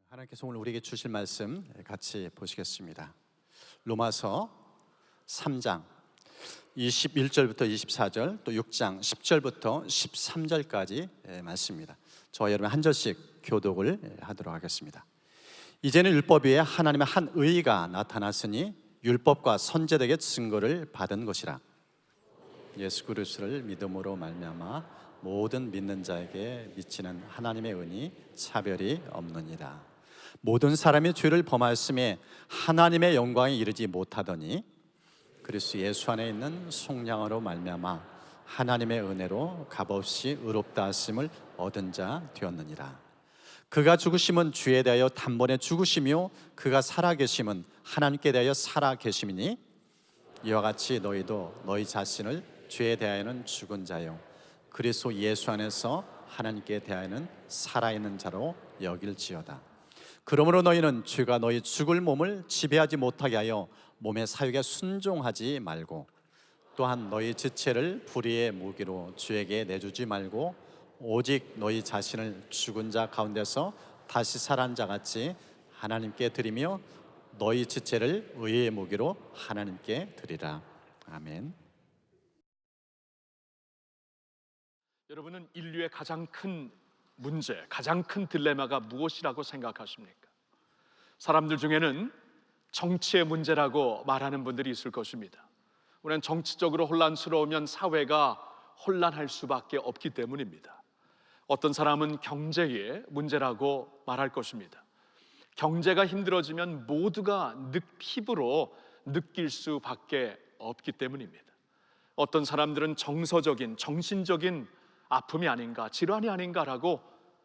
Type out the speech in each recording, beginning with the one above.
하나님께서 오늘 우리에게 주실 말씀 같이 보시겠습니다. 로마서 3장 21절부터 24절, 또 6장 10절부터 13절까지 말씀입니다. 저와 여러분 한 절씩 교독을 하도록 하겠습니다. 이제는 율법 위에 하나님의 한 의가 나타났으니 율법과 선지자들에게 증거를 받은 것이라. 예수 그리스도를 믿음으로 말미암아 모든 믿는 자에게 미치는 하나님의 은이 차별이 없느니라. 모든 사람이 죄를 범하였음에 하나님의 영광에 이르지 못하더니 그리스도 예수 안에 있는 속량으로 말미암아 하나님의 은혜로 값없이 의롭다 하심을 얻은 자 되었느니라. 그가 죽으심은 죄에 대하여 단번에 죽으시며 그가 살아계심은 하나님께 대하여 살아계심이니 이와 같이 너희도 너희 자신을 죄에 대하여는 죽은 자요 그리스도 예수 안에서 하나님께 대하여는 살아있는 자로 여길지어다. 그러므로 너희는 죄가 너희 죽을 몸을 지배하지 못하게 하여 몸의 사육에 순종하지 말고 또한 너희 지체를 불의의 무기로 주에게 내주지 말고 오직 너희 자신을 죽은 자 가운데서 다시 살아난 자같이 하나님께 드리며 너희 지체를 의의 무기로 하나님께 드리라. 아멘. 여러분은 인류의 가장 큰 문제, 가장 큰 딜레마가 무엇이라고 생각하십니까? 사람들 중에는 정치의 문제라고 말하는 분들이 있을 것입니다. 우리는 정치적으로 혼란스러우면 사회가 혼란할 수밖에 없기 때문입니다. 어떤 사람은 경제의 문제라고 말할 것입니다. 경제가 힘들어지면 모두가 피부로 느낄 수밖에 없기 때문입니다. 어떤 사람들은 정서적인, 정신적인 아픔이 아닌가, 질환이 아닌가라고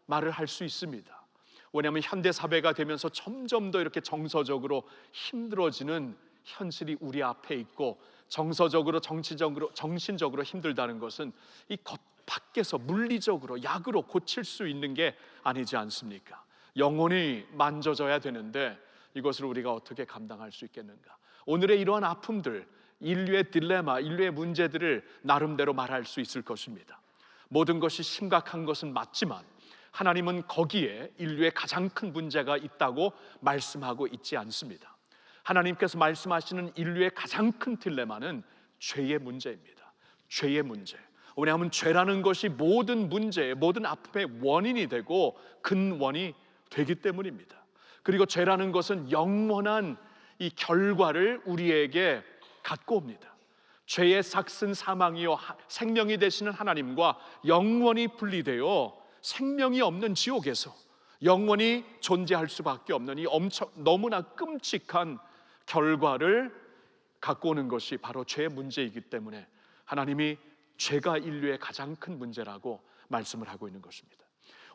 말을 할 수 있습니다. 왜냐하면 현대 사회가 되면서 점점 더 이렇게 정서적으로 힘들어지는 현실이 우리 앞에 있고, 정서적으로, 정신적으로 힘들다는 것은 이 겉 밖에서 물리적으로 약으로 고칠 수 있는 게 아니지 않습니까? 영혼이 만져져야 되는데 이것을 우리가 어떻게 감당할 수 있겠는가? 오늘의 이러한 아픔들, 인류의 딜레마, 인류의 문제들을 나름대로 말할 수 있을 것입니다. 모든 것이 심각한 것은 맞지만 하나님은 거기에 인류의 가장 큰 문제가 있다고 말씀하고 있지 않습니다. 하나님께서 말씀하시는 인류의 가장 큰 딜레마는 죄의 문제입니다. 죄의 문제. 왜냐하면 죄라는 것이 모든 문제의, 모든 아픔의 원인이 되고 근원이 되기 때문입니다. 그리고 죄라는 것은 영원한 이 결과를 우리에게 갖고 옵니다. 죄의 삭슨 사망이요 생명이 되시는 하나님과 영원히 분리되어 생명이 없는 지옥에서 영원히 존재할 수밖에 없는 이 너무나 끔찍한 결과를 갖고 오는 것이 바로 죄의 문제이기 때문에 하나님이 죄가 인류의 가장 큰 문제라고 말씀을 하고 있는 것입니다.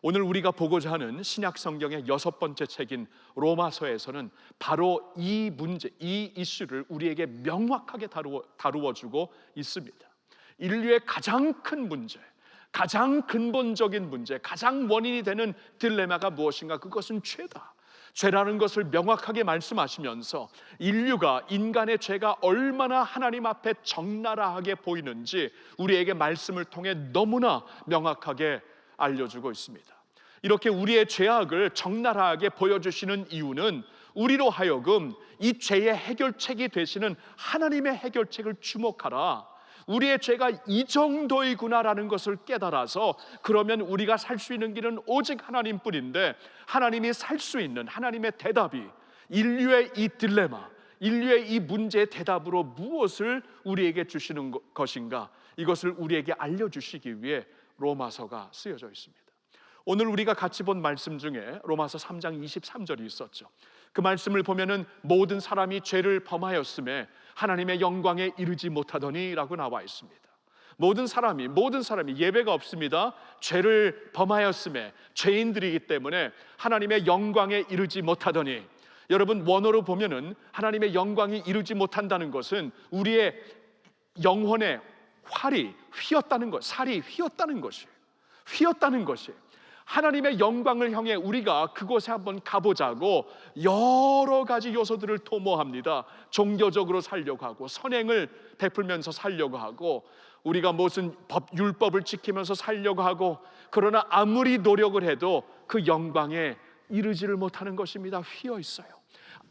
오늘 우리가 보고자 하는 신약 성경의 6번째 책인 로마서에서는 바로 이 문제, 이 이슈를 우리에게 명확하게 다루어주고 있습니다. 인류의 가장 큰 문제, 가장 근본적인 문제, 가장 원인이 되는 딜레마가 무엇인가? 그것은 죄다. 죄라는 것을 명확하게 말씀하시면서 인류가, 인간의 죄가 얼마나 하나님 앞에 적나라하게 보이는지 우리에게 말씀을 통해 너무나 명확하게 알려주고 있습니다. 이렇게 우리의 죄악을 적나라하게 보여주시는 이유는 우리로 하여금 이 죄의 해결책이 되시는 하나님의 해결책을 주목하라, 우리의 죄가 이 정도이구나라는 것을 깨달아서 그러면 우리가 살 수 있는 길은 오직 하나님뿐인데, 하나님이 살 수 있는 하나님의 대답이 인류의 이 딜레마, 인류의 이 문제의 대답으로 무엇을 우리에게 주시는 것인가, 이것을 우리에게 알려주시기 위해 로마서가 쓰여져 있습니다. 오늘 우리가 같이 본 말씀 중에 로마서 3장 23절이 있었죠. 그 말씀을 보면은 모든 사람이 죄를 범하였음에 하나님의 영광에 이르지 못하더니 라고 나와 있습니다. 모든 사람이 예외가 없습니다. 죄를 범하였음에, 죄인들이기 때문에 하나님의 영광에 이르지 못하더니, 여러분 원어로 보면은 하나님의 영광이 이르지 못한다는 것은 우리의 영혼의 살이 휘었다는 것이에요. 하나님의 영광을 향해 우리가 그곳에 한번 가보자고 여러 가지 요소들을 도모합니다. 종교적으로 살려고 하고, 선행을 베풀면서 살려고 하고, 우리가 무슨 율법을 지키면서 살려고 하고, 그러나 아무리 노력을 해도 그 영광에 이르지를 못하는 것입니다. 휘어 있어요.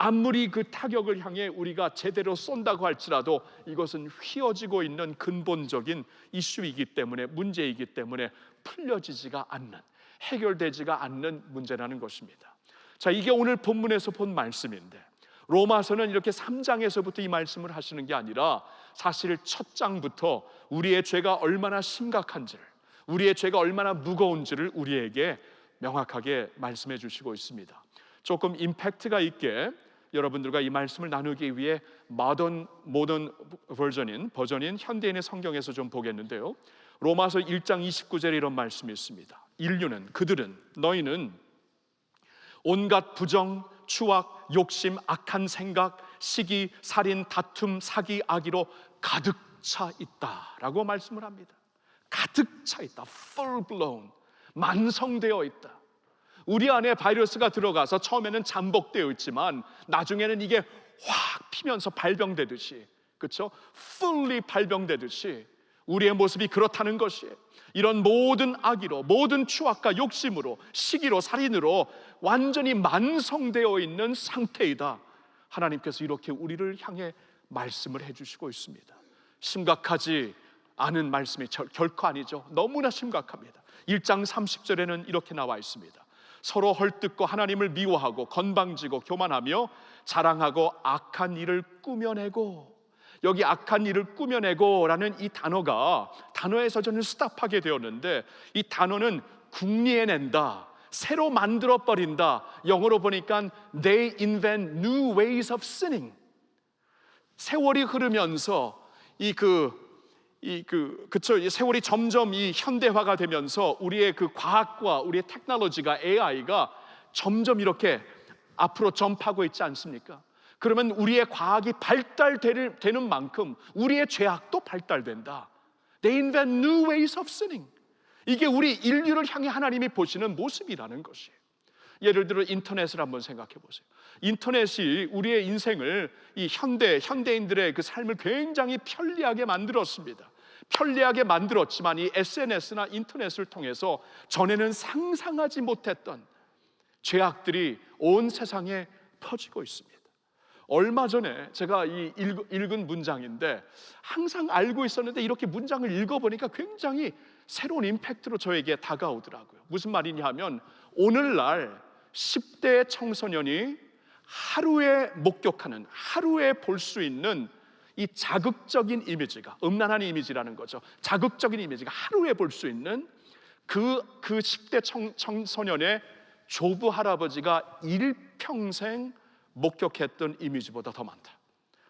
아무리 그 타격을 향해 우리가 제대로 쏜다고 할지라도 이것은 휘어지고 있는 근본적인 이슈이기 때문에, 문제이기 때문에 풀려지지가 않는, 해결되지가 않는 문제라는 것입니다. 자, 이게 오늘 본문에서 본 말씀인데, 로마서는 이렇게 3장에서부터 이 말씀을 하시는 게 아니라 사실 첫 장부터 우리의 죄가 얼마나 심각한지를, 우리의 죄가 얼마나 무거운지를 우리에게 명확하게 말씀해 주시고 있습니다. 조금 임팩트가 있게 여러분들과 이 말씀을 나누기 위해 모던 버전인 현대인의 성경에서 좀 보겠는데요, 로마서 1장 29절에 이런 말씀이 있습니다. 인류는, 그들은, 너희는 온갖 부정, 추악, 욕심, 악한 생각, 시기, 살인, 다툼, 사기, 악의로 가득 차 있다라고 말씀을 합니다. 가득 차 있다, full blown, 만성되어 있다. 우리 안에 바이러스가 들어가서 처음에는 잠복되어 있지만 나중에는 이게 확 피면서 발병되듯이, 그렇죠? fully 발병되듯이 우리의 모습이 그렇다는 것이에요. 이런 모든 악의로, 모든 추악과 욕심으로, 시기로, 살인으로 완전히 만성되어 있는 상태이다. 하나님께서 이렇게 우리를 향해 말씀을 해주시고 있습니다. 심각하지 않은 말씀이 결코 아니죠. 너무나 심각합니다. 1장 30절에는 이렇게 나와 있습니다. 서로 헐뜯고 하나님을 미워하고 건방지고 교만하며 자랑하고 악한 일을 꾸며내고, 여기 악한 일을 꾸며내고라는 이 단어에서 저는 스탑하게 되었는데, 이 단어는 궁리해낸다, 새로 만들어버린다. 영어로 보니까 They invent new ways of sinning. 세월이 흐르면서 세월이 점점 이 현대화가 되면서 우리의 그 과학과 우리의 테크놀로지가, AI가 점점 이렇게 앞으로 점프하고 있지 않습니까? 그러면 우리의 과학이 발달되는 만큼 우리의 죄악도 발달된다. They invent new ways of sinning. 이게 우리 인류를 향해 하나님이 보시는 모습이라는 것이에요. 예를 들어 인터넷을 한번 생각해 보세요. 인터넷이 우리의 인생을, 이 현대인들의 그 삶을 굉장히 편리하게 만들었습니다. 편리하게 만들었지만 이 SNS나 인터넷을 통해서 전에는 상상하지 못했던 죄악들이 온 세상에 퍼지고 있습니다. 얼마 전에 제가 읽은 문장인데, 항상 알고 있었는데 이렇게 문장을 읽어보니까 굉장히 새로운 임팩트로 저에게 다가오더라고요. 무슨 말이냐 하면, 오늘날 10대 청소년이 하루에 목격하는, 하루에 볼 수 있는 이 자극적인 이미지가, 음란한 이미지라는 거죠. 자극적인 이미지가 하루에 볼 수 있는 그 10대 청소년의 조부 할아버지가 일평생 목격했던 이미지보다 더 많다.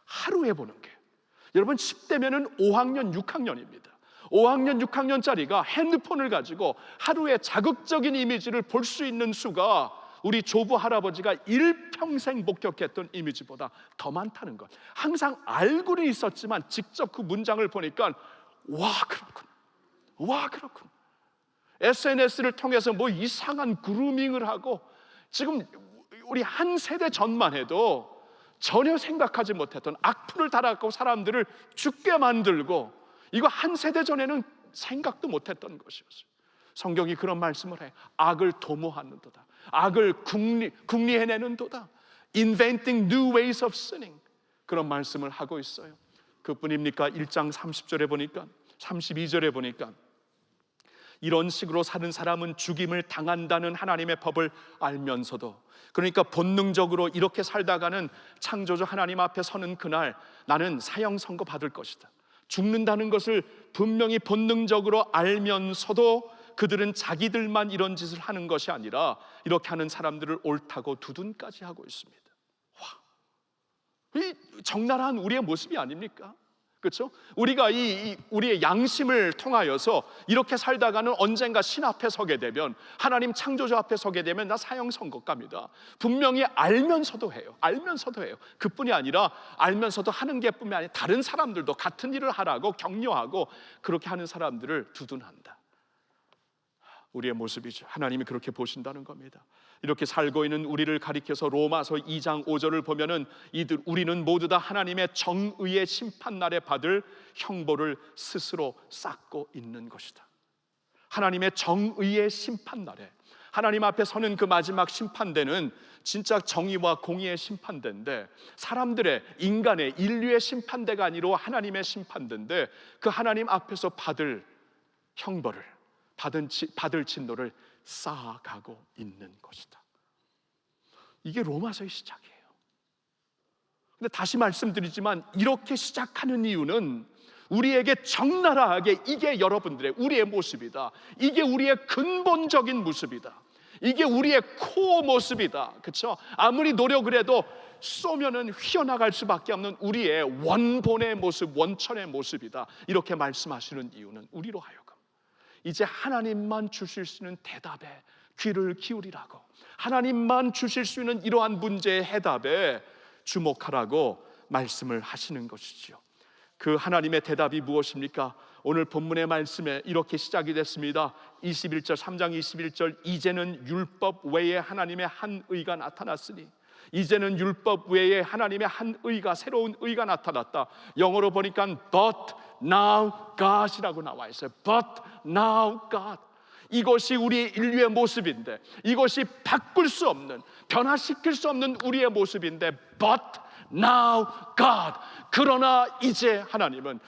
하루에 보는 게. 여러분, 10대면은 5학년, 6학년입니다. 5학년, 6학년짜리가 핸드폰을 가지고 하루에 자극적인 이미지를 볼 수 있는 수가 우리 조부 할아버지가 일평생 목격했던 이미지보다 더 많다는 것. 항상 알고는 있었지만 직접 그 문장을 보니까 와, 그렇군. SNS를 통해서 뭐 이상한 그루밍을 하고, 지금 우리 한 세대 전만 해도 전혀 생각하지 못했던 악플을 달아갖고 사람들을 죽게 만들고, 이거 한 세대 전에는 생각도 못했던 것이었어요. 성경이 그런 말씀을 해요. 악을 도모하는도다, 악을 궁리해내는도다, Inventing new ways of sinning. 그런 말씀을 하고 있어요. 그뿐입니까? 1장 30절에 보니까, 32절에 보니까 이런 식으로 사는 사람은 죽임을 당한다는 하나님의 법을 알면서도, 그러니까 본능적으로 이렇게 살다가는 창조주 하나님 앞에 서는 그날 나는 사형 선고 받을 것이다, 죽는다는 것을 분명히 본능적으로 알면서도 그들은 자기들만 이런 짓을 하는 것이 아니라 이렇게 하는 사람들을 옳다고 두둔까지 하고 있습니다. 와, 이 적나라한 우리의 모습이 아닙니까? 그렇죠? 우리가 우리의 양심을 통하여서 이렇게 살다가는 언젠가 신 앞에 서게 되면, 하나님 창조주 앞에 서게 되면 나 사형 선고갑니다. 분명히 알면서도 해요. 그뿐이 아니라 알면서도 하는 게 뿐만 아니라 다른 사람들도 같은 일을 하라고 격려하고 그렇게 하는 사람들을 두둔한다. 우리의 모습이죠. 하나님이 그렇게 보신다는 겁니다. 이렇게 살고 있는 우리를 가리켜서 로마서 2장 5절을 보면은 우리는 모두 다 하나님의 정의의 심판날에 받을 형벌을 스스로 쌓고 있는 것이다. 하나님의 정의의 심판날에 하나님 앞에 서는 그 마지막 심판대는 진짜 정의와 공의의 심판대인데, 사람들의, 인간의, 인류의 심판대가 아니라 하나님의 심판대인데, 그 하나님 앞에서 받을 형벌을, 받을 진노를 쌓아가고 있는 것이다. 이게 로마서의 시작이에요. 근데 다시 말씀드리지만, 이렇게 시작하는 이유는 우리에게 적나라하게 이게 여러분들의, 우리의 모습이다, 이게 우리의 근본적인 모습이다, 이게 우리의 코어 모습이다, 그렇죠? 아무리 노력을 해도 쏘면은 휘어나갈 수밖에 없는 우리의 원본의 모습, 원천의 모습이다, 이렇게 말씀하시는 이유는 우리로 하여금 이제 하나님만 주실 수 있는 대답에 귀를 기울이라고, 하나님만 주실 수 있는 이러한 문제의 해답에 주목하라고 말씀을 하시는 것이지요. 그 하나님의 대답이 무엇입니까? 오늘 본문의 말씀에 이렇게 시작이 됐습니다. 21절, 3장 21절, 이제는 율법 외에 하나님의 한 의가 나타났으니, 이제는 율법 외에 하나님의 한 의가, 새로운 의가 나타났다. 영어로 보니까 but now God이라고 나와 있어요. But now God. 이것이 우리 인류의 모습인데, 이것이 바꿀 수 없는, 변화시킬 수 없는 우리의 모습인데, but now God. 그러나 이제 하나님은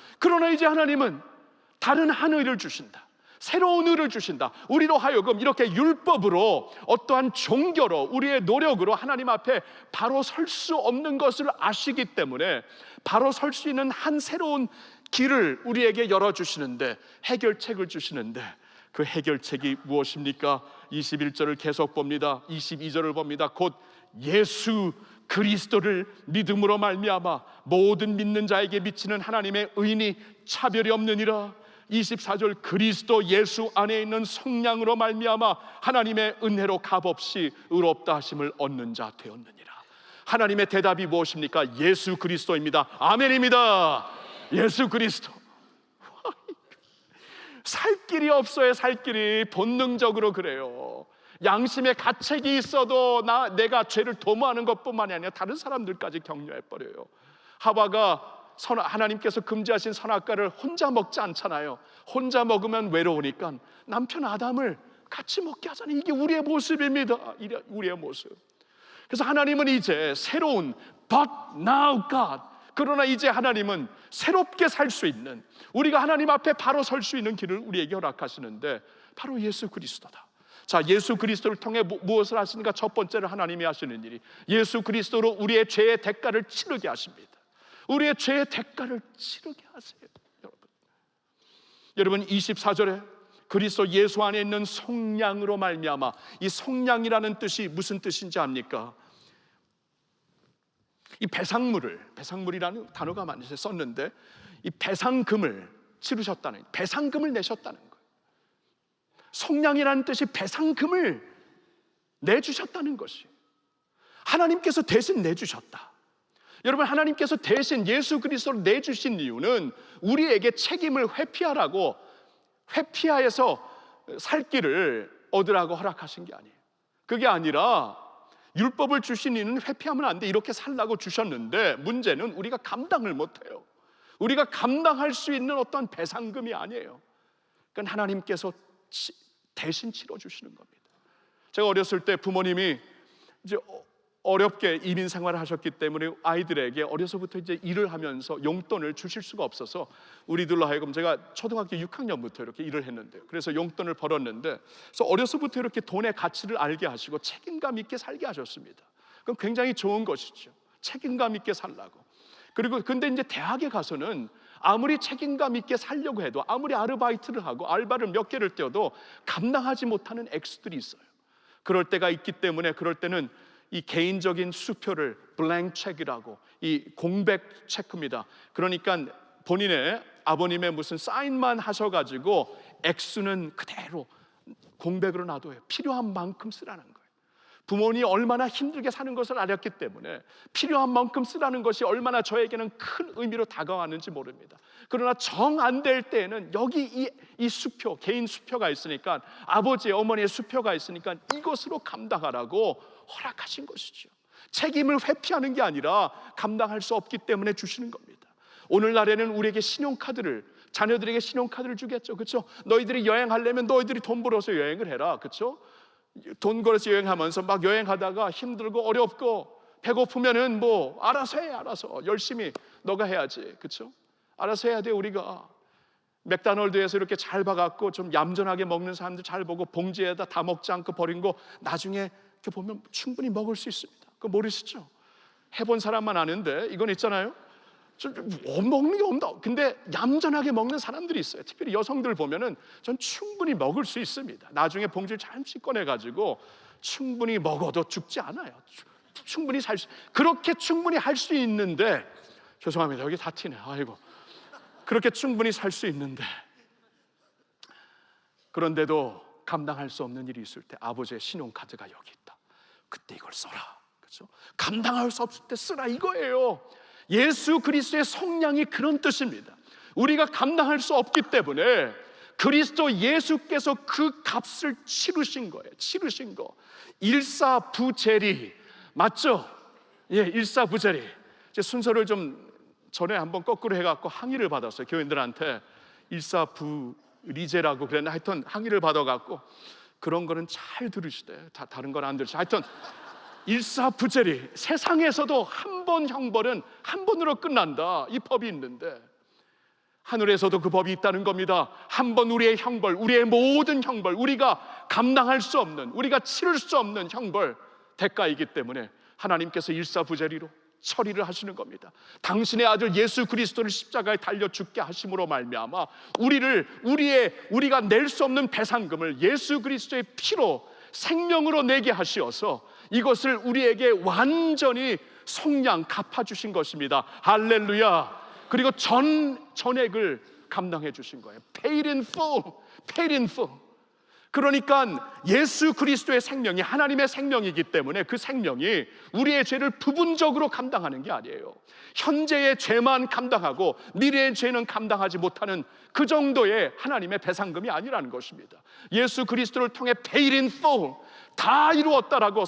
다른 한 의를 주신다. 새로운 의를 주신다. 우리로 하여금 이렇게 율법으로, 어떠한 종교로, 우리의 노력으로 하나님 앞에 바로 설 수 없는 것을 아시기 때문에 바로 설 수 있는 한 새로운 길을 우리에게 열어주시는데, 해결책을 주시는데, 그 해결책이 무엇입니까? 21절을 계속 봅니다. 22절을 봅니다. 곧 예수 그리스도를 믿음으로 말미암아 모든 믿는 자에게 미치는 하나님의 의인이 차별이 없느니라. 24절, 그리스도 예수 안에 있는 성령으로 말미암아 하나님의 은혜로 값없이 의롭다 하심을 얻는 자 되었느니라. 하나님의 대답이 무엇입니까? 예수 그리스도입니다. 아멘입니다. 예수 그리스도. 살 길이 없어요. 살 길이. 본능적으로 그래요. 양심의 가책이 있어도 내가 죄를 도모하는 것뿐만이 아니라 다른 사람들까지 격려해버려요. 하와가 하나님께서 금지하신 선악과를 혼자 먹지 않잖아요. 혼자 먹으면 외로우니까 남편 아담을 같이 먹게 하잖아요. 이게 우리의 모습입니다. 우리의 모습. 그래서 하나님은 이제 새로운 but now God, 그러나 이제 하나님은 새롭게 살 수 있는, 우리가 하나님 앞에 바로 설 수 있는 길을 우리에게 허락하시는데, 바로 예수 그리스도다. 자, 예수 그리스도를 통해 무엇을 하시는가? 첫 번째로 하나님이 하시는 일이, 예수 그리스도로 우리의 죄의 대가를 치르게 하십니다. 우리의 죄의 대가를 치르게 하세요. 여러분 24절에 그리스도 예수 안에 있는 성량으로 말미암아, 이 성량이라는 뜻이 무슨 뜻인지 압니까? 이 배상물이라는 단어가 많이 썼는데, 이 배상금을 치르셨다는, 배상금을 내셨다는 거예요. 속량이라는 뜻이 배상금을 내주셨다는 것이, 하나님께서 대신 내주셨다. 여러분, 하나님께서 대신 예수 그리스도를 내주신 이유는 우리에게 책임을 회피하라고, 회피하여서 살 길을 얻으라고 허락하신 게 아니에요. 그게 아니라 율법을 주신 이는 회피하면 안 돼, 이렇게 살라고 주셨는데, 문제는 우리가 감당을 못해요. 우리가 감당할 수 있는 어떤 배상금이 아니에요. 그러니까 하나님께서 대신 치러주시는 겁니다. 제가 어렸을 때 부모님이 이제 어렵게 이민 생활을 하셨기 때문에 아이들에게 어려서부터 이제 일을 하면서 용돈을 주실 수가 없어서 우리들로 하여금, 제가 초등학교 6학년부터 이렇게 일을 했는데요. 그래서 용돈을 벌었는데, 그래서 어려서부터 이렇게 돈의 가치를 알게 하시고 책임감 있게 살게 하셨습니다. 그럼 굉장히 좋은 것이죠. 책임감 있게 살라고. 그리고 근데 이제 대학에 가서는 아무리 책임감 있게 살려고 해도, 아무리 아르바이트를 하고 알바를 몇 개를 떼어도 감당하지 못하는 액수들이 있어요. 그럴 때가 있기 때문에, 그럴 때는 이 개인적인 수표를 블랭 체크라고, 이 공백 체크입니다. 그러니까 본인의 아버님의 무슨 사인만 하셔가지고 액수는 그대로 공백으로 놔둬요. 필요한 만큼 쓰라는 거예요. 부모님이 얼마나 힘들게 사는 것을 알았기 때문에 필요한 만큼 쓰라는 것이 얼마나 저에게는 큰 의미로 다가왔는지 모릅니다. 그러나 정 안 될 때에는 여기 이 수표, 개인 수표가 있으니까, 아버지의, 어머니의 수표가 있으니까 이것으로 감당하라고 허락하신 것이죠. 책임을 회피하는 게 아니라 감당할 수 없기 때문에 주시는 겁니다. 오늘날에는 우리에게 신용카드를, 자녀들에게 신용카드를 주겠죠. 그렇죠? 너희들이 여행하려면 너희들이 돈 벌어서 여행을 해라. 그렇죠? 돈 벌어서 여행하면서 막 여행하다가 힘들고 어렵고 배고프면은 뭐 알아서 해, 알아서 열심히 너가 해야지, 그렇죠? 알아서 해야 돼. 우리가 맥도날드에서 이렇게 잘 봐갖고 좀 얌전하게 먹는 사람들 잘 보고 봉지에다 다 먹지 않고 버린 거 나중에 이렇게 보면 충분히 먹을 수 있습니다. 그거 모르시죠? 해본 사람만 아는데 이건 있잖아요, 좀 먹는 게 없다. 근데 얌전하게 먹는 사람들이 있어요. 특별히 여성들 보면은 전 충분히 먹을 수 있습니다. 나중에 봉지를 잠시 꺼내가지고 충분히 먹어도 죽지 않아요. 충분히 그렇게 충분히 할 수 있는데, 죄송합니다, 여기 다 튀네. 아이고, 그렇게 충분히 살 수 있는데, 그런데도 감당할 수 없는 일이 있을 때 아버지의 신용카드가 여기 있다. 그때 이걸 써라, 그렇죠? 감당할 수 없을 때 쓰라, 이거예요. 예수 그리스도의 성량이 그런 뜻입니다. 우리가 감당할 수 없기 때문에 그리스도 예수께서 그 값을 치르신 거예요. 치르신 거. 일사부재리, 맞죠? 예, 일사부재리. 제 순서를 좀 전에 한번 거꾸로 해갖고 항의를 받았어요. 교인들한테 일사부리제라고 그랬나, 하여튼 항의를 받아갖고 그런 거는 잘 들으시대. 다른 건 안 들으시대. 하여튼 일사부재리, 세상에서도 한 번 형벌은 한 번으로 끝난다, 이 법이 있는데 하늘에서도 그 법이 있다는 겁니다. 한 번 우리의 형벌, 우리의 모든 형벌, 우리가 감당할 수 없는, 우리가 치를 수 없는 형벌, 대가이기 때문에 하나님께서 일사부재리로 처리를 하시는 겁니다. 당신의 아들 예수 그리스도를 십자가에 달려 죽게 하심으로 말미암아 우리가 낼 수 없는 배상금을 예수 그리스도의 피로 생명으로 내게 하시어서 이것을 우리에게 완전히 속량 갚아주신 것입니다. 할렐루야. 그리고 전액을 감당해 주신 거예요. Paid in full, paid in full. 그러니까 예수 그리스도의 생명이 하나님의 생명이기 때문에 그 생명이 우리의 죄를 부분적으로 감당하는 게 아니에요. 현재의 죄만 감당하고 미래의 죄는 감당하지 못하는 그 정도의 하나님의 배상금이 아니라는 것입니다. 예수 그리스도를 통해 paid in full, 다 이루었다라고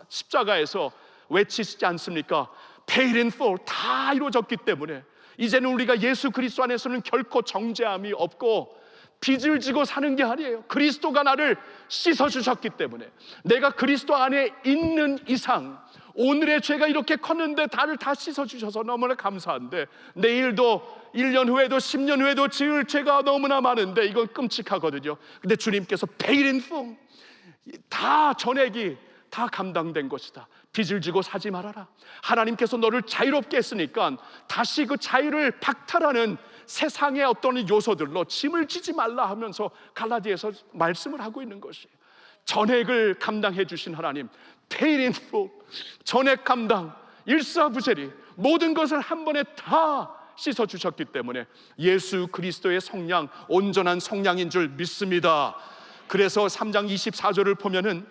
십자가에서 외치시지 않습니까? paid in full, 다 이루어졌기 때문에 이제는 우리가 예수 그리스도 안에서는 결코 정죄함이 없고 빚을 지고 사는 게 아니에요. 그리스도가 나를 씻어주셨기 때문에 내가 그리스도 안에 있는 이상 오늘의 죄가 이렇게 컸는데 나를 다 씻어주셔서 너무나 감사한데, 내일도 1년 후에도 10년 후에도 지을 죄가 너무나 많은데 이건 끔찍하거든요. 근데 주님께서 paid in full, 다 전액이 다 감당된 것이다. 빚을 지고 사지 말아라. 하나님께서 너를 자유롭게 했으니까 다시 그 자유를 박탈하는 세상의 어떤 요소들로 짐을 지지 말라 하면서 갈라디아에서 말씀을 하고 있는 것이에요. 전액을 감당해 주신 하나님, paid in full, 전액 감당, 일사부재리, 모든 것을 한 번에 다 씻어 주셨기 때문에 예수 그리스도의 성량, 온전한 성량인 줄 믿습니다. 그래서 3장 24절을 보면은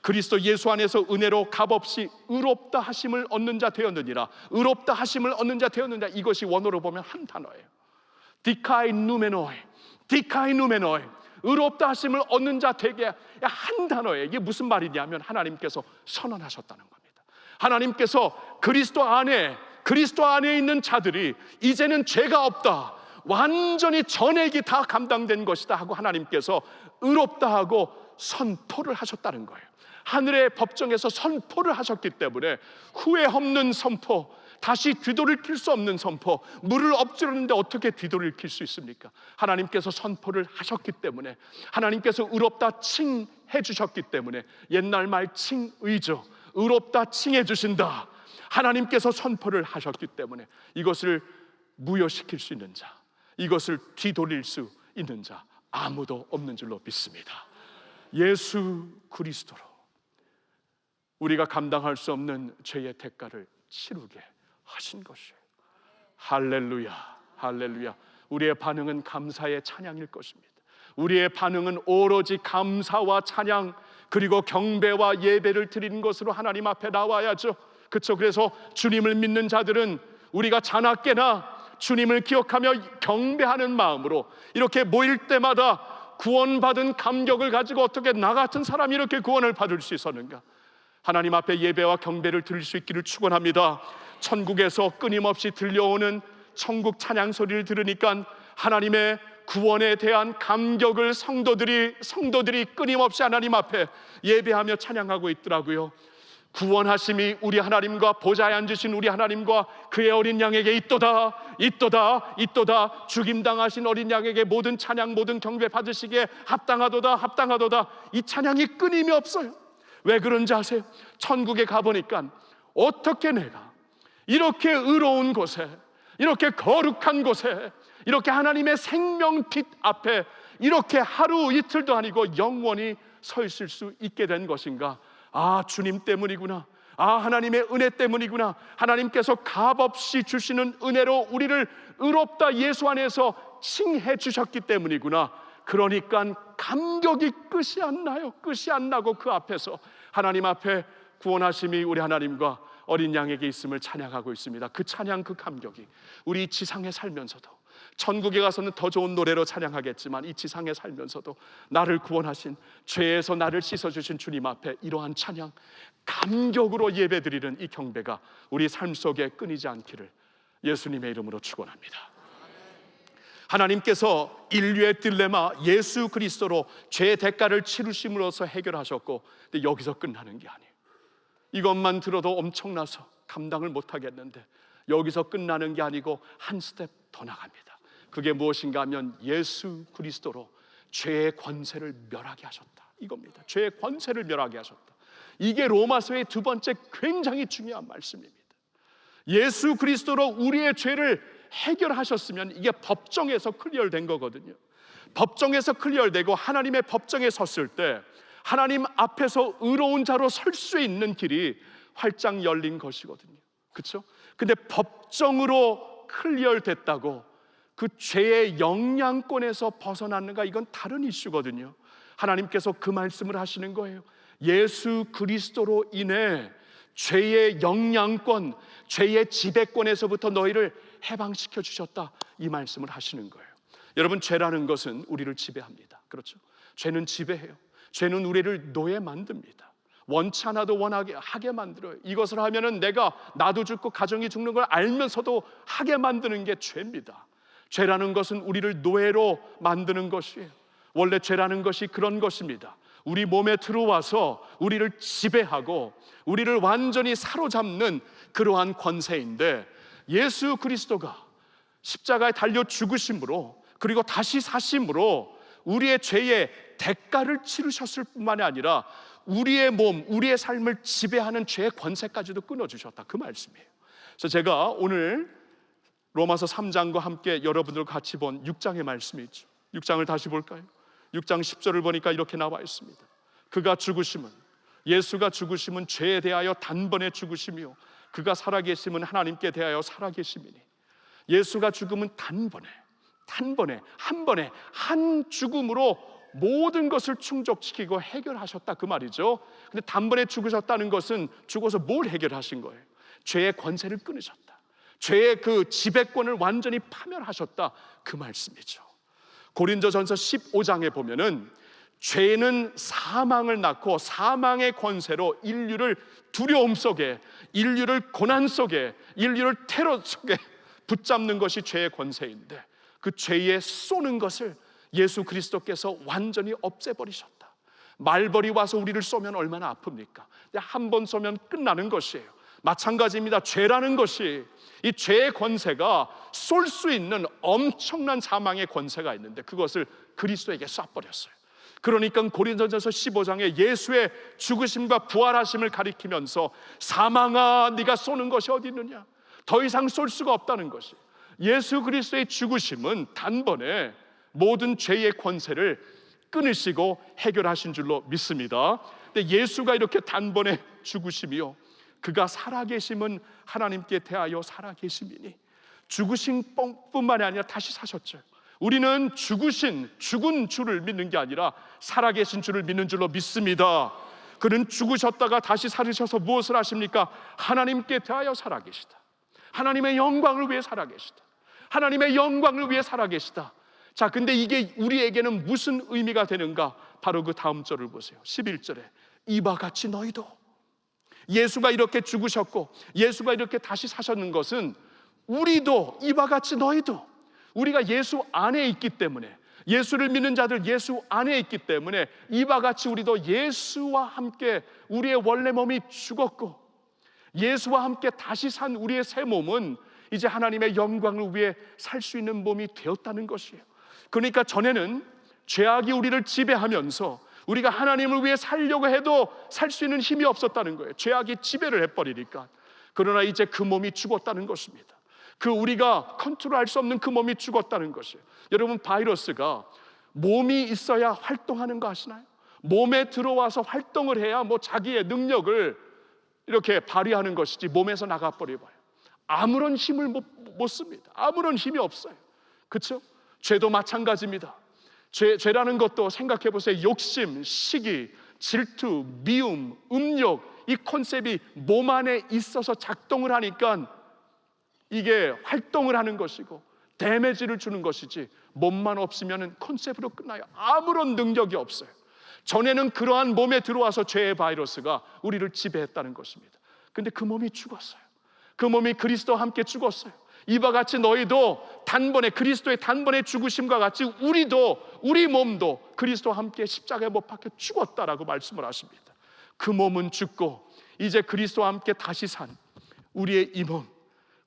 그리스도 예수 안에서 은혜로 값없이 의롭다 하심을 얻는 자 되었느니라. 의롭다 하심을 얻는 자 되었느니라. 이것이 원어로 보면 한 단어예요. 디카이누메노이, 디카이누메노이. 의롭다 하심을 얻는 자 되게 한 단어예요. 이게 무슨 말이냐면 하나님께서 선언하셨다는 겁니다. 하나님께서 그리스도 안에 있는 자들이 이제는 죄가 없다, 완전히 전액이 다 감당된 것이다 하고 하나님께서 의롭다 하고 선포를 하셨다는 거예요. 하늘의 법정에서 선포를 하셨기 때문에 후회 없는 선포, 다시 뒤돌이킬 수 없는 선포. 물을 엎지르는데 어떻게 뒤돌이킬 수 있습니까? 하나님께서 선포를 하셨기 때문에, 하나님께서 의롭다 칭해 주셨기 때문에, 옛날 말 칭의죠. 의롭다 칭해 주신다. 하나님께서 선포를 하셨기 때문에 이것을 무효시킬 수 있는 자, 이것을 뒤돌릴 수 있는 자 아무도 없는 줄로 믿습니다. 예수 그리스도로 우리가 감당할 수 없는 죄의 대가를 치르게 하신 것이에요. 할렐루야, 할렐루야. 우리의 반응은 감사의 찬양일 것입니다. 우리의 반응은 오로지 감사와 찬양, 그리고 경배와 예배를 드리는 것으로 하나님 앞에 나와야죠. 그렇죠? 그래서 주님을 믿는 자들은 우리가 자나깨나 주님을 기억하며 경배하는 마음으로 이렇게 모일 때마다 구원받은 감격을 가지고 어떻게 나 같은 사람이 이렇게 구원을 받을 수 있었는가? 하나님 앞에 예배와 경배를 드릴 수 있기를 축원합니다. 천국에서 끊임없이 들려오는 천국 찬양 소리를 들으니까 하나님의 구원에 대한 감격을 성도들이 끊임없이 하나님 앞에 예배하며 찬양하고 있더라고요. 구원하심이 우리 하나님과 보좌에 앉으신 우리 하나님과 그의 어린 양에게 있도다, 있도다, 있도다. 죽임당하신 어린 양에게 모든 찬양 모든 경배 받으시기에 합당하도다, 합당하도다. 이 찬양이 끊임이 없어요. 왜 그런지 아세요? 천국에 가보니까 어떻게 내가 이렇게 의로운 곳에, 이렇게 거룩한 곳에, 이렇게 하나님의 생명빛 앞에 이렇게 하루 이틀도 아니고 영원히 서 있을 수 있게 된 것인가? 아, 주님 때문이구나. 아, 하나님의 은혜 때문이구나. 하나님께서 값없이 주시는 은혜로 우리를 의롭다 예수 안에서 칭해 주셨기 때문이구나. 그러니까 감격이 끝이 안 나요. 끝이 안 나고 그 앞에서 하나님 앞에 구원하심이 우리 하나님과 어린 양에게 있음을 찬양하고 있습니다. 그 찬양, 그 감격이 우리 지상에 살면서도, 천국에 가서는 더 좋은 노래로 찬양하겠지만 이 지상에 살면서도 나를 구원하신, 죄에서 나를 씻어주신 주님 앞에 이러한 찬양, 감격으로 예배드리는 이 경배가 우리 삶 속에 끊이지 않기를 예수님의 이름으로 축원합니다. 하나님께서 인류의 딜레마 예수 그리스도로 죄의 대가를 치르심으로써 해결하셨고, 근데 여기서 끝나는 게 아니에요. 이것만 들어도 엄청나서 감당을 못하겠는데 여기서 끝나는 게 아니고 한 스텝 더 나갑니다. 그게 무엇인가 하면 예수 그리스도로 죄의 권세를 멸하게 하셨다, 이겁니다. 죄의 권세를 멸하게 하셨다. 이게 로마서의 두 번째 굉장히 중요한 말씀입니다. 예수 그리스도로 우리의 죄를 해결하셨으면 이게 법정에서 클리어된 거거든요. 법정에서 클리어되고 하나님의 법정에 섰을 때 하나님 앞에서 의로운 자로 설 수 있는 길이 활짝 열린 것이거든요. 그렇죠? 근데 법정으로 클리어됐다고 그 죄의 영향권에서 벗어났는가, 이건 다른 이슈거든요. 하나님께서 그 말씀을 하시는 거예요. 예수 그리스도로 인해 죄의 영향권, 죄의 지배권에서부터 너희를 해방시켜 주셨다, 이 말씀을 하시는 거예요. 여러분, 죄라는 것은 우리를 지배합니다. 그렇죠? 죄는 지배해요. 죄는 우리를 노예 만듭니다. 원치 않아도 원하게 하게 만들어요. 이것을 하면은 내가 나도 죽고 가정이 죽는 걸 알면서도 하게 만드는 게 죄입니다. 죄라는 것은 우리를 노예로 만드는 것이에요. 원래 죄라는 것이 그런 것입니다. 우리 몸에 들어와서 우리를 지배하고 우리를 완전히 사로잡는 그러한 권세인데, 예수 그리스도가 십자가에 달려 죽으심으로 그리고 다시 사심으로 우리의 죄의 대가를 치르셨을 뿐만이 아니라 우리의 몸, 우리의 삶을 지배하는 죄의 권세까지도 끊어주셨다, 그 말씀이에요. 그래서 제가 오늘 로마서 3장과 함께 여러분들과 같이 본 6장의 말씀이 있죠. 6장을 다시 볼까요? 6장 10절을 보니까 이렇게 나와 있습니다. 그가 죽으심은, 예수가 죽으심은 죄에 대하여 단번에 죽으심이요 그가 살아계심은 하나님께 대하여 살아계심이니, 예수가 죽음은 단번에 한 번에 한 죽음으로 모든 것을 충족시키고 해결하셨다, 그 말이죠. 근데 단번에 죽으셨다는 것은 죽어서 뭘 해결하신 거예요? 죄의 권세를 끊으셨다, 죄의 그 지배권을 완전히 파멸하셨다, 그 말씀이죠. 고린도전서 15장에 보면은 죄는 사망을 낳고 사망의 권세로 인류를 두려움 속에, 인류를 고난 속에, 인류를 테러 속에 붙잡는 것이 죄의 권세인데, 그 죄에 쏘는 것을 예수 그리스도께서 완전히 없애버리셨다. 말벌이 와서 우리를 쏘면 얼마나 아픕니까? 한 번 쏘면 끝나는 것이에요. 마찬가지입니다. 죄라는 것이, 이 죄의 권세가 쏠 수 있는 엄청난 사망의 권세가 있는데 그것을 그리스도에게 쏴버렸어요. 그러니까 고린도전서 15장에 예수의 죽으심과 부활하심을 가리키면서 사망아 네가 쏘는 것이 어디 있느냐, 더 이상 쏠 수가 없다는 것이, 예수 그리스도의 죽으심은 단번에 모든 죄의 권세를 끊으시고 해결하신 줄로 믿습니다. 근데 예수가 이렇게 단번에 죽으심이요 그가 살아계심은 하나님께 대하여 살아계심이니, 죽으신 뿐만이 아니라 다시 사셨죠. 우리는 죽은 주를 믿는 게 아니라 살아계신 주를 믿는 줄로 믿습니다. 그는 죽으셨다가 다시 살으셔서 무엇을 하십니까? 하나님께 대하여 살아계시다, 하나님의 영광을 위해 살아계시다, 하나님의 영광을 위해 살아계시다. 자, 근데 이게 우리에게는 무슨 의미가 되는가? 바로 그 다음 절을 보세요. 11절에 이와 같이 너희도, 예수가 이렇게 죽으셨고 예수가 이렇게 다시 사셨는 것은 우리도, 이와 같이 너희도, 우리가 예수 안에 있기 때문에, 예수를 믿는 자들 예수 안에 있기 때문에 이와 같이 우리도 예수와 함께 우리의 원래 몸이 죽었고 예수와 함께 다시 산 우리의 새 몸은 이제 하나님의 영광을 위해 살 수 있는 몸이 되었다는 것이에요. 그러니까 전에는 죄악이 우리를 지배하면서 우리가 하나님을 위해 살려고 해도 살 수 있는 힘이 없었다는 거예요. 죄악이 지배를 해버리니까. 그러나 이제 그 몸이 죽었다는 것입니다. 그 우리가 컨트롤할 수 없는 그 몸이 죽었다는 것이에요. 여러분, 바이러스가 몸이 있어야 활동하는 거 아시나요? 몸에 들어와서 활동을 해야 뭐 자기의 능력을 이렇게 발휘하는 것이지 몸에서 나가버려봐요. 아무런 힘을 못 씁니다. 아무런 힘이 없어요. 그렇죠? 죄도 마찬가지입니다. 죄라는 것도 생각해 보세요. 욕심, 시기, 질투, 미움, 음욕, 이 컨셉이 몸 안에 있어서 작동을 하니까 이게 활동을 하는 것이고 데미지를 주는 것이지 몸만 없으면 컨셉으로 끝나요. 아무런 능력이 없어요. 전에는 그러한 몸에 들어와서 죄의 바이러스가 우리를 지배했다는 것입니다. 근데 그 몸이 죽었어요. 그 몸이 그리스도와 함께 죽었어요. 이와 같이 너희도 단번에 그리스도의 단번에 죽으심과 같이 우리 몸도 그리스도와 함께 십자가에 못 박혀 죽었다라고 말씀을 하십니다. 그 몸은 죽고 이제 그리스도와 함께 다시 산 우리의 이 몸,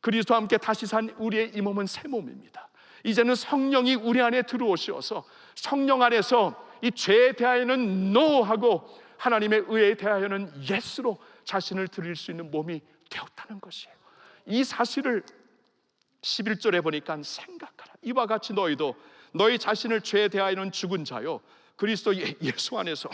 그리스도와 함께 다시 산 우리의 이 몸은 새 몸입니다. 이제는 성령이 우리 안에 들어오셔서 성령 안에서 이 죄에 대하여는 NO하고 하나님의 의에 대하여는 YES로 자신을 드릴 수 있는 몸이 되었다는 것이에요. 이 사실을 11절에 보니까 생각하라. 이와 같이 너희도 너희 자신을 죄에 대하여는 죽은 자요 그리스도 예수 안에서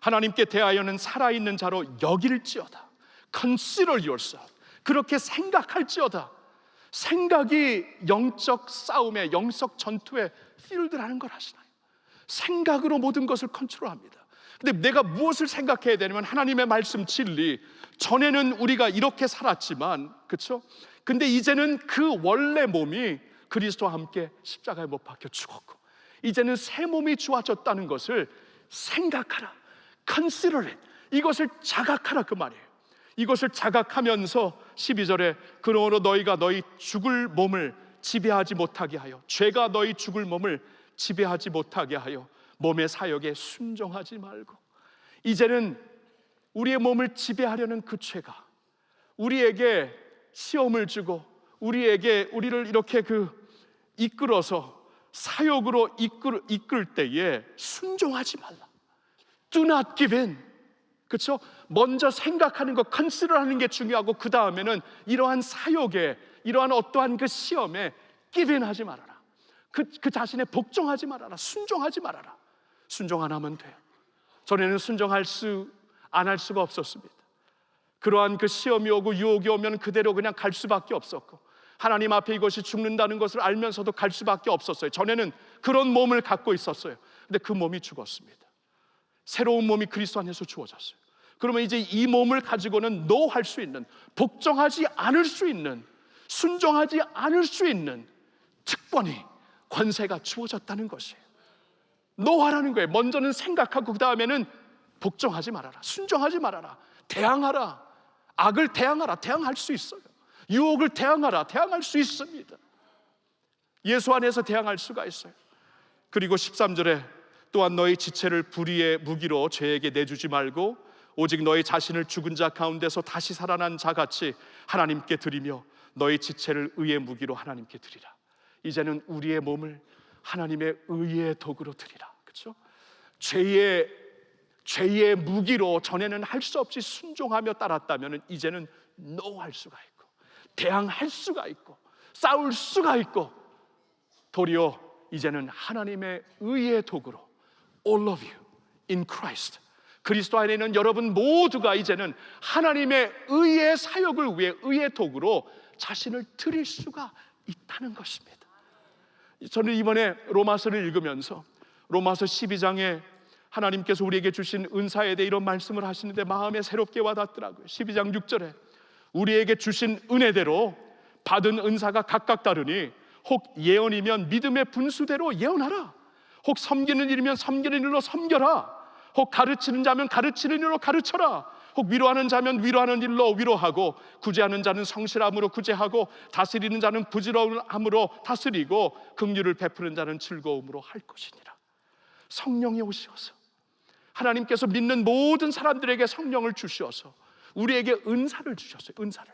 하나님께 대하여는 살아있는 자로 여길지어다. Consider yourself. 그렇게 생각할지어다. 생각이 영적 싸움의 영적 전투의 필드라는 걸 아시나요? 생각으로 모든 것을 컨트롤합니다. 근데 내가 무엇을 생각해야 되냐면 하나님의 말씀 진리. 전에는 우리가 이렇게 살았지만, 그렇죠? 근데 이제는 그 원래 몸이 그리스도와 함께 십자가에 못 박혀 죽었고 이제는 새 몸이 주어졌다는 것을 생각하라. Consider it. 이것을 자각하라 그 말이에요. 이것을 자각하면서 12절에 그러므로 너희가 너희 죽을 몸을 지배하지 못하게 하여, 죄가 너희 죽을 몸을 지배하지 못하게 하여 몸의 사역에 순종하지 말고. 이제는 우리의 몸을 지배하려는 그 죄가 우리에게 시험을 주고 우리를 이렇게 이끌어서 사역으로 이끌 때에 순종하지 말라. Do not give in. 그렇죠? 먼저 생각하는 것, 컨시더하는 게 중요하고 그 다음에는 이러한 사역에, 이러한 어떠한 그 시험에 give in 하지 말아라. 그 자신에 복종하지 말아라. 순종하지 말아라. 순종 안 하면 돼요. 전에는 안 할 수가 없었습니다. 그러한 그 시험이 오고 유혹이 오면 그대로 그냥 갈 수밖에 없었고 하나님 앞에 이것이 죽는다는 것을 알면서도 갈 수밖에 없었어요. 전에는 그런 몸을 갖고 있었어요. 근데 그 몸이 죽었습니다. 새로운 몸이 그리스도 안에서 주어졌어요. 그러면 이제 이 몸을 가지고는 노할 수 있는, 복종하지 않을 수 있는, 순종하지 않을 수 있는 특권이, 권세가 주어졌다는 것이에요. 노하라는 거예요. 먼저는 생각하고 그 다음에는 복종하지 말아라. 순종하지 말아라. 대항하라. 악을 대항하라. 대항할 수 있어요. 유혹을 대항하라. 대항할 수 있습니다. 예수 안에서 대항할 수가 있어요. 그리고 13절에 또한 너희 지체를 불의의 무기로 죄에게 내주지 말고 오직 너희 자신을 죽은 자 가운데서 다시 살아난 자같이 하나님께 드리며 너희 지체를 의의 무기로 하나님께 드리라. 이제는 우리의 몸을 하나님의 의의 도구로 드리라. 그렇죠? 죄의 무기로 전에는 할 수 없이 순종하며 따랐다면 이제는 노할 수가 있고 대항할 수가 있고 싸울 수가 있고 도리어 이제는 하나님의 의의 도구로 all of you in Christ, 그리스도 안에 있는 여러분 모두가 이제는 하나님의 의의 사역을 위해 의의 도구로 자신을 드릴 수가 있다는 것입니다. 저는 이번에 로마서를 읽으면서 로마서 12장에 하나님께서 우리에게 주신 은사에 대해 이런 말씀을 하시는데 마음에 새롭게 와닿더라고요. 12장 6절에 우리에게 주신 은혜대로 받은 은사가 각각 다르니 혹 예언이면 믿음의 분수대로 예언하라. 혹 섬기는 일이면 섬기는 일로 섬겨라. 혹 가르치는 자면 가르치는 일로 가르쳐라. 혹 위로하는 자면 위로하는 일로 위로하고, 구제하는 자는 성실함으로 구제하고, 다스리는 자는 부지런함으로 다스리고, 긍휼을 베푸는 자는 즐거움으로 할 것이니라. 성령이 오셔서 하나님께서 믿는 모든 사람들에게 성령을 주셔서 우리에게 은사를 주셨어요. 은사를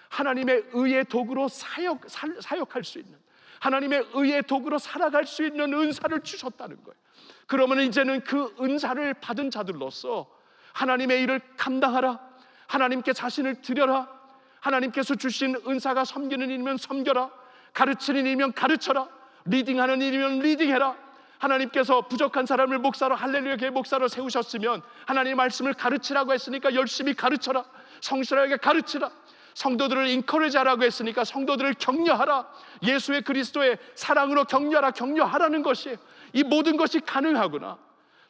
하나님의 의의 도구로 사역할 수 있는, 하나님의 의의 도구로 살아갈 수 있는 은사를 주셨다는 거예요. 그러면 이제는 그 은사를 받은 자들로서 하나님의 일을 감당하라, 하나님께 자신을 드려라, 하나님께서 주신 은사가 섬기는 일이면 섬겨라, 가르치는 일이면 가르쳐라, 리딩하는 일이면 리딩해라. 하나님께서 부족한 사람을 목사로, 할렐루야 교회 목사로 세우셨으면 하나님의 말씀을 가르치라고 했으니까 열심히 가르쳐라, 성실하게 가르치라. 성도들을 인커리지하라고 했으니까 성도들을 격려하라, 예수의 그리스도의 사랑으로 격려하라, 격려하라는 것이에요. 이 모든 것이 가능하구나.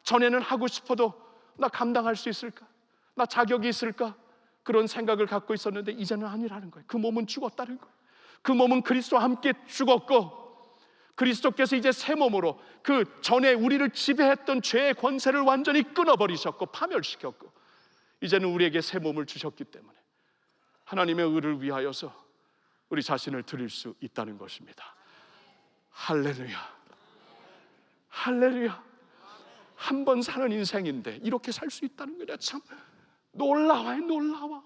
전에는 하고 싶어도 나 감당할 수 있을까? 나 자격이 있을까? 그런 생각을 갖고 있었는데 이제는 아니라는 거예요. 그 몸은 죽었다는 거예요. 그 몸은 그리스도와 함께 죽었고, 그리스도께서 이제 새 몸으로 그 전에 우리를 지배했던 죄의 권세를 완전히 끊어버리셨고 파멸시켰고, 이제는 우리에게 새 몸을 주셨기 때문에 하나님의 의를 위하여서 우리 자신을 드릴 수 있다는 것입니다. 할렐루야, 할렐루야. 한 번 사는 인생인데 이렇게 살 수 있다는 거냐, 참 놀라워요. 놀라워.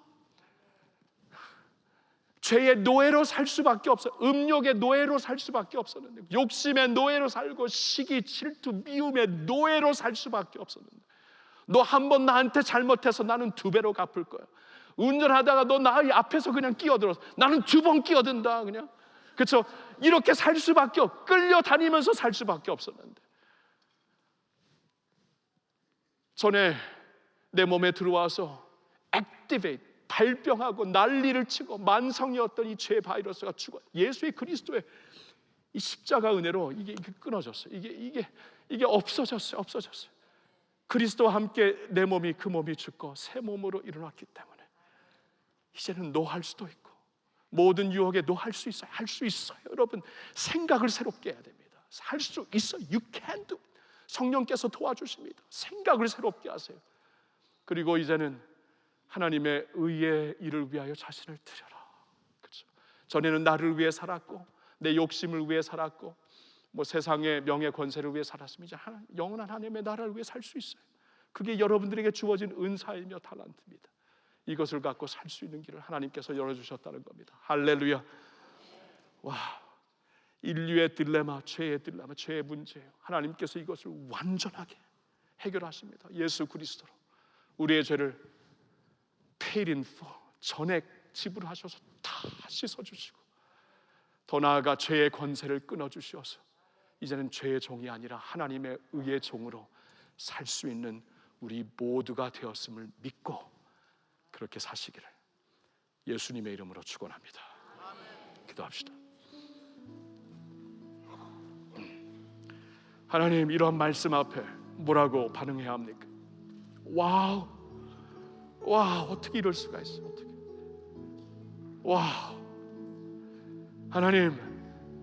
죄의 노예로 살 수밖에 없어. 음욕의 노예로 살 수밖에 없었는데, 욕심의 노예로 살고 시기, 질투, 미움의 노예로 살 수밖에 없었는데, 너 한 번 나한테 잘못해서 나는 2배로 갚을 거야. 운전하다가 너 나 앞에서 그냥 끼어들어서 나는 2번 끼어든다 그냥. 그렇죠? 이렇게 살 수밖에 끌려다니면서 살 수밖에 없었는데, 전에 내 몸에 들어와서 액티베이트, 발병하고 난리를 치고 만성이었던 이 죄 바이러스가 죽어 예수의 그리스도의 이 십자가 은혜로 이게 끊어졌어요. 이게 없어졌어요. 없어졌어요. 그리스도와 함께 내 몸이, 그 몸이 죽고 새 몸으로 일어났기 때문에 이제는 노할 수도 있고, 모든 유혹에 노할 수 있어요. 할 수 있어요. 여러분, 생각을 새롭게 해야 됩니다. 할 수 있어요. You can do. 성령께서 도와주십니다. 생각을 새롭게 하세요. 그리고 이제는 하나님의 의의 일을 위하여 자신을 드려라. 그렇죠? 전에는 나를 위해 살았고 내 욕심을 위해 살았고 뭐 세상의 명예 권세를 위해 살았으면 이제 영원한 하나님의 나라를 위해 살 수 있어요. 그게 여러분들에게 주어진 은사이며 탈란트입니다. 이것을 갖고 살 수 있는 길을 하나님께서 열어주셨다는 겁니다. 할렐루야. 와, 인류의 딜레마, 죄의 딜레마, 죄의 문제예요. 하나님께서 이것을 완전하게 해결하십니다. 예수 그리스도로 우리의 죄를 paid in full, 전액 지불하셔서 다 씻어주시고, 더 나아가 죄의 권세를 끊어주셔서 이제는 죄의 종이 아니라 하나님의 의의 종으로 살 수 있는 우리 모두가 되었음을 믿고 그렇게 사시기를 예수님의 이름으로 축원합니다. 기도합시다. 하나님, 이러한 말씀 앞에 뭐라고 반응해야 합니까? 와우, 와, 어떻게 이럴 수가 있어요? 어떻게? 와, 하나님,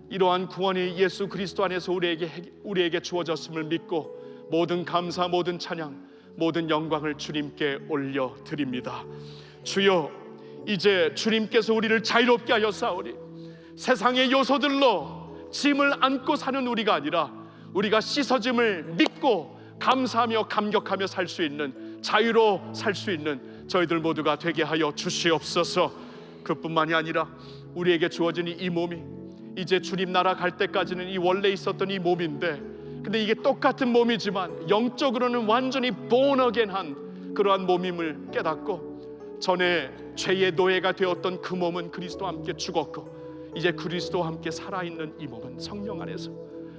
이러한 구원이 예수 그리스도 안에서 우리에게 주어졌음을 믿고 모든 감사, 모든 찬양, 모든 영광을 주님께 올려 드립니다. 주여, 이제 주님께서 우리를 자유롭게 하여 싸우리. 세상의 요소들로 짐을 안고 사는 우리가 아니라 우리가 씻어짐을 믿고 감사하며 감격하며 살 수 있는, 자유로 살 수 있는 저희들 모두가 되게 하여 주시옵소서. 그뿐만이 아니라 우리에게 주어진 이 몸이 이제 주님 나라 갈 때까지는 이 원래 있었던 이 몸인데, 근데 이게 똑같은 몸이지만 영적으로는 완전히 born again한 그러한 몸임을 깨닫고, 전에 죄의 노예가 되었던 그 몸은 그리스도와 함께 죽었고 이제 그리스도와 함께 살아있는 이 몸은 성령 안에서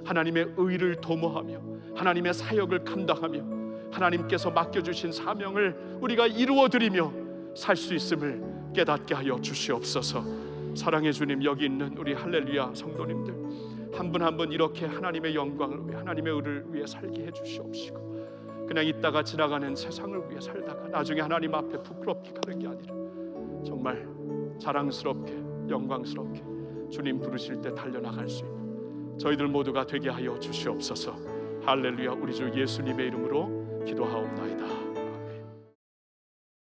하나님의 의를 도모하며 하나님의 사역을 감당하며 하나님께서 맡겨주신 사명을 우리가 이루어드리며 살 수 있음을 깨닫게 하여 주시옵소서. 사랑의 주님, 여기 있는 우리 할렐루야 성도님들 한 분 한 분 이렇게 하나님의 영광을 위해, 하나님의 의를 위해 살게 해주시옵시고, 그냥 있다가 지나가는 세상을 위해 살다가 나중에 하나님 앞에 부끄럽게 가는 게 아니라 정말 자랑스럽게, 영광스럽게 주님 부르실 때 달려나갈 수 있는 저희들 모두가 되게 하여 주시옵소서. 할렐루야. 우리 주 예수님의 이름으로 기도하옵나이다.